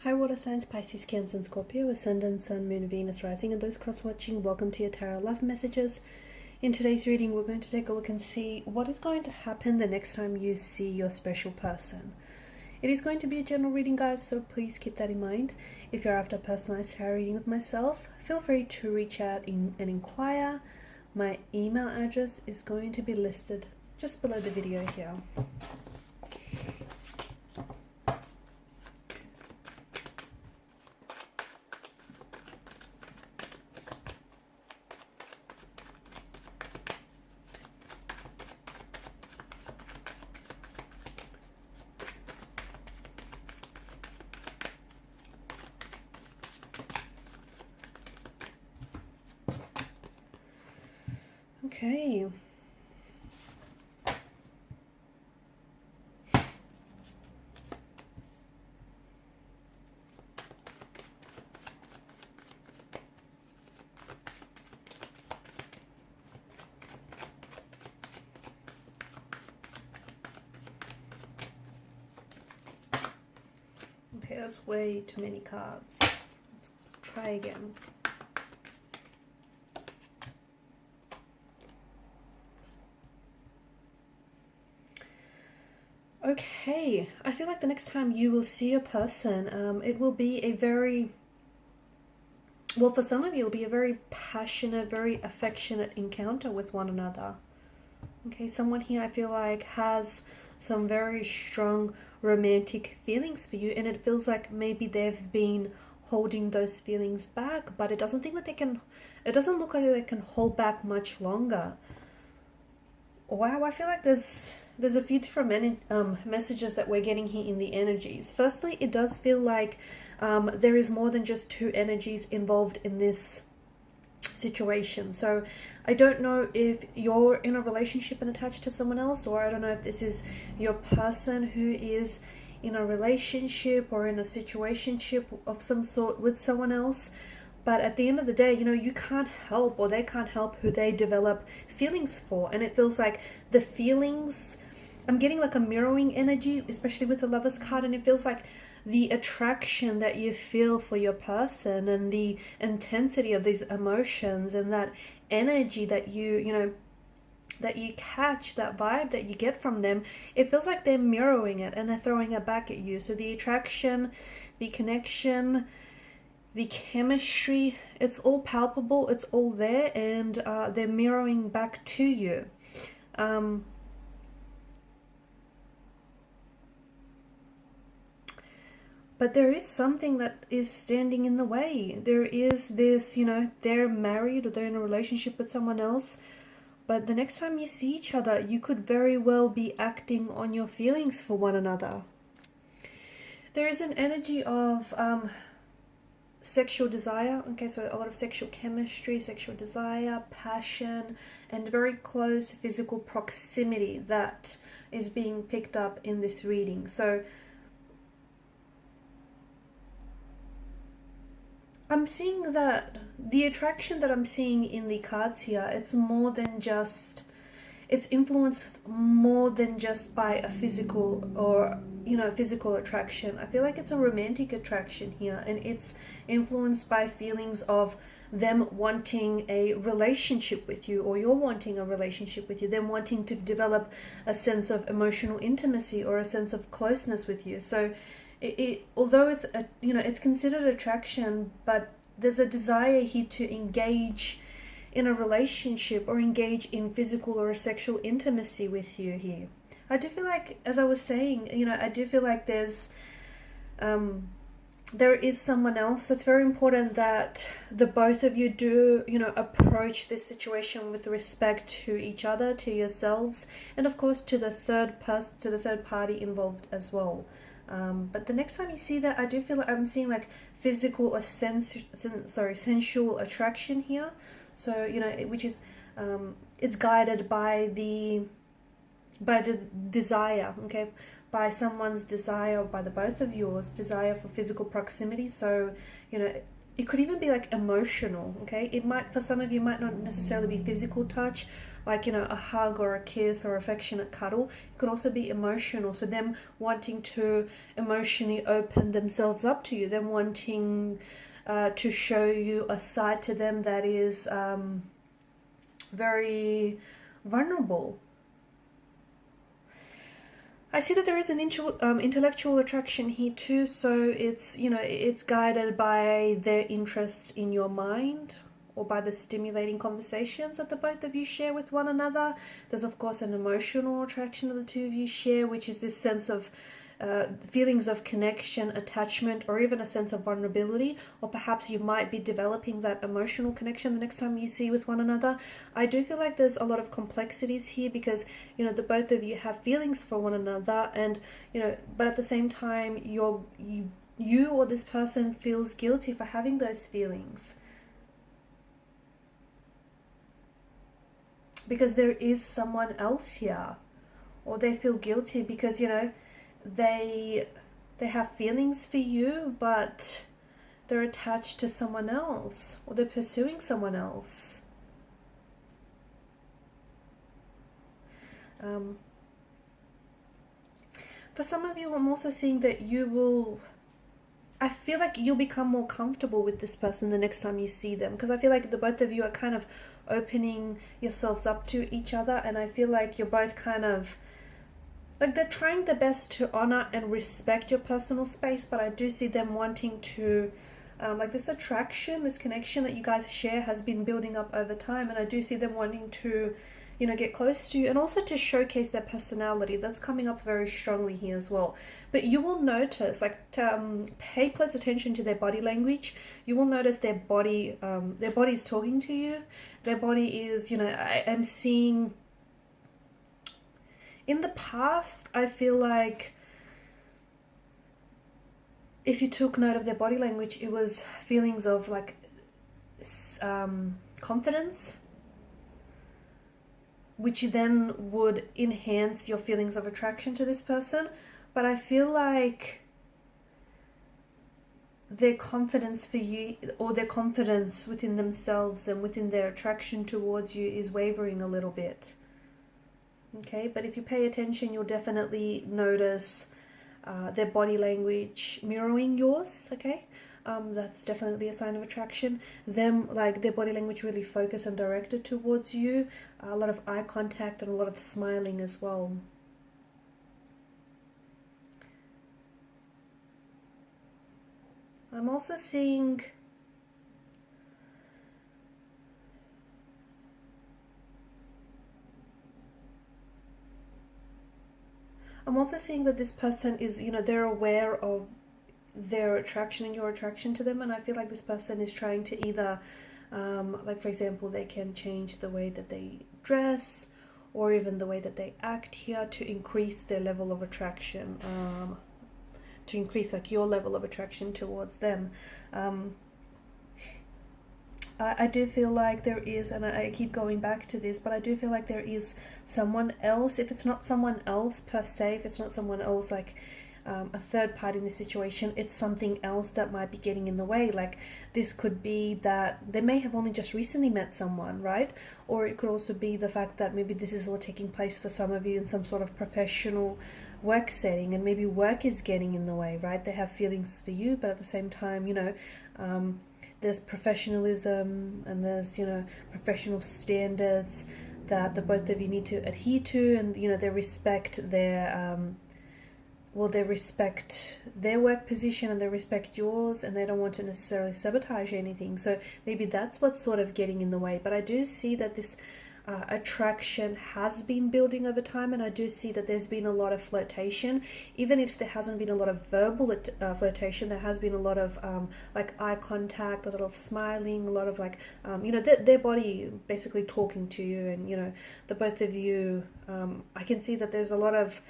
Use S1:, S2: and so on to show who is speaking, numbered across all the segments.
S1: Hi water signs, Pisces, Cancer and Scorpio, Ascendant, Sun, Moon, Venus, Rising, and those cross-watching, welcome to your Tarot Love Messages. In today's reading, we're going to take a look and see what is going to happen the next time you see your special person. It is going to be a general reading, guys, so please keep that in mind. If you're after a personalized tarot reading with myself, feel free to reach out and inquire. My email address is going to be listed just below the video here. Okay. Okay, that's way too many cards. Let's try again. Okay, I feel like the next time you will see a person, it will be a very, well, for some of you, it'll be a very passionate, very affectionate encounter with one another. Okay, someone here I feel like has some very strong romantic feelings for you, and it feels like maybe they've been holding those feelings back, but it doesn't think that they can, it doesn't look like they can hold back much longer. Wow, I feel like there's a few different messages that we're getting here in the energies. Firstly, it does feel like there is more than just two energies involved in this situation. So I don't know if you're in a relationship and attached to someone else, or I don't know if this is your person who is in a relationship or in a situationship of some sort with someone else. But at the end of the day, you know, you can't help, or they can't help who they develop feelings for. And it feels like the feelings, I'm getting like a mirroring energy, especially with the Lovers card. And it feels like the attraction that you feel for your person and the intensity of these emotions and that energy that you know, that you catch, that vibe that you get from them, it feels like they're mirroring it and they're throwing it back at you. So the attraction, the connection, the chemistry, it's all palpable, it's all there, and they're mirroring back to you. But there is something that is standing in the way. There is this, you know, they're married or they're in a relationship with someone else, but the next time you see each other, you could very well be acting on your feelings for one another. There is an energy of sexual desire. Okay, so a lot of sexual chemistry, sexual desire, passion, and very close physical proximity that is being picked up in this reading. So I'm seeing that the attraction that I'm seeing in the cards here, it's more than just, it's influenced more than just by a physical or, you know, physical attraction. I feel like it's a romantic attraction here, and it's influenced by feelings of them wanting a relationship with you, or you're wanting a relationship with you, them wanting to develop a sense of emotional intimacy or a sense of closeness with you. So although it's a, you know, it's considered attraction, but there's a desire here to engage in a relationship or engage in physical or sexual intimacy with you here. I do feel like, as I was saying, you know, I do feel like there is someone else. It's very important that the both of you do, you know, approach this situation with respect to each other, to yourselves, and of course to the third person, to the third party involved as well. But the next time you see that, I do feel like I'm seeing like physical or sensual attraction here. So, you know, which is, it's guided by the desire, okay, by someone's desire, by the both of yours desire for physical proximity. So, you know, it could even be like emotional, okay? It might, for some of you, might not necessarily be physical touch, like, you know, a hug or a kiss or affectionate cuddle. It could also be emotional. So them wanting to emotionally open themselves up to you, them wanting to show you a side to them that is very vulnerable. I see that there is an intellectual attraction here too, so it's, you know, it's guided by their interest in your mind or by the stimulating conversations that the both of you share with one another. There's of course an emotional attraction that the two of you share, which is this sense of feelings of connection, attachment, or even a sense of vulnerability, or perhaps you might be developing that emotional connection the next time you see with one another. I do feel like there's a lot of complexities here because, you know, the both of you have feelings for one another, and, you know, but at the same time you or this person feels guilty for having those feelings because there is someone else here, or they feel guilty because, you know, they have feelings for you, but they're attached to someone else, or they're pursuing someone else. For some of you, I'm also seeing that I feel like you'll become more comfortable with this person the next time you see them, because I feel like the both of you are kind of opening yourselves up to each other, and I feel like you're both kind of like, they're trying their best to honor and respect your personal space, but I do see them wanting to, like, this attraction, this connection that you guys share has been building up over time, and I do see them wanting to, you know, get close to you and also to showcase their personality. That's coming up very strongly here as well. But you will notice, like, pay close attention to their body language. You will notice their body is talking to you. Their body is, you know, I am seeing. In the past, I feel like if you took note of their body language, it was feelings of like confidence, which then would enhance your feelings of attraction to this person. But I feel like their confidence for you, or their confidence within themselves and within their attraction towards you, is wavering a little bit. Okay, but if you pay attention, you'll definitely notice their body language mirroring yours, okay? That's definitely a sign of attraction. Them, like, their body language really focused and directed towards you. A lot of eye contact and a lot of smiling as well. I'm also seeing that this person is, you know, they're aware of their attraction and your attraction to them, and I feel like this person is trying to either, like, for example, they can change the way that they dress or even the way that they act here to increase their level of attraction, to increase, like, your level of attraction towards them. I do feel like there is, and I keep going back to this, but I do feel like there is someone else. If it's not someone else per se, if it's not someone else like a third party in this situation, it's something else that might be getting in the way. Like, this could be that they may have only just recently met someone, right? Or it could also be the fact that maybe this is all taking place for some of you in some sort of professional work setting, and maybe work is getting in the way, right? They have feelings for you, but at the same time, you know, there's professionalism and there's, you know, professional standards that the both of you need to adhere to, and, you know, they respect their they respect their work position and they respect yours, and they don't want to necessarily sabotage anything. So maybe that's what's sort of getting in the way. But I do see that this attraction has been building over time, and I do see that there's been a lot of flirtation. Even if there hasn't been a lot of verbal flirtation, there has been a lot of like eye contact, a lot of smiling, a lot of like you know, their body basically talking to you, and, you know, the both of you, I can see that there's a lot of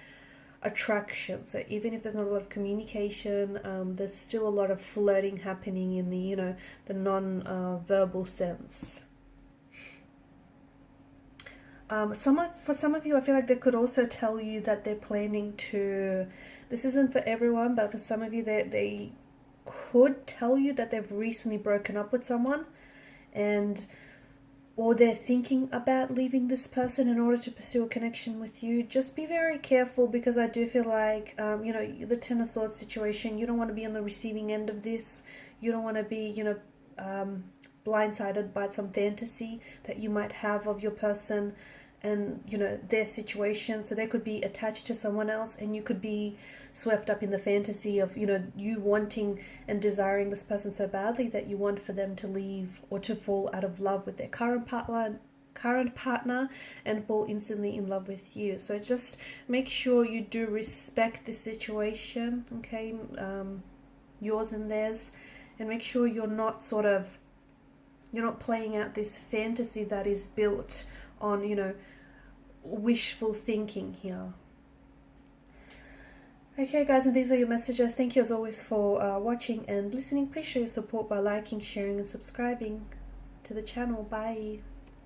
S1: attraction. So even if there's not a lot of communication, there's still a lot of flirting happening in the, you know, the non-verbal sense. For some of you, I feel like they could also tell you that they're planning to, this isn't for everyone, but for some of you, they could tell you that they've recently broken up with someone, and or they're thinking about leaving this person in order to pursue a connection with you. Just be very careful, because I do feel like, you know, the Ten of Swords situation, you don't want to be on the receiving end of this. You don't want to be, you know, blindsided by some fantasy that you might have of your person and, you know, their situation. So they could be attached to someone else, and you could be swept up in the fantasy of, you know, you wanting and desiring this person so badly that you want for them to leave or to fall out of love with their current partner and fall instantly in love with you. So just make sure you do respect the situation, okay, yours and theirs, and make sure you're not playing out this fantasy that is built on, you know, wishful thinking here. Okay guys, and these are your messages. Thank you as always for watching and listening. Please show your support by liking, sharing and subscribing to the channel. Bye.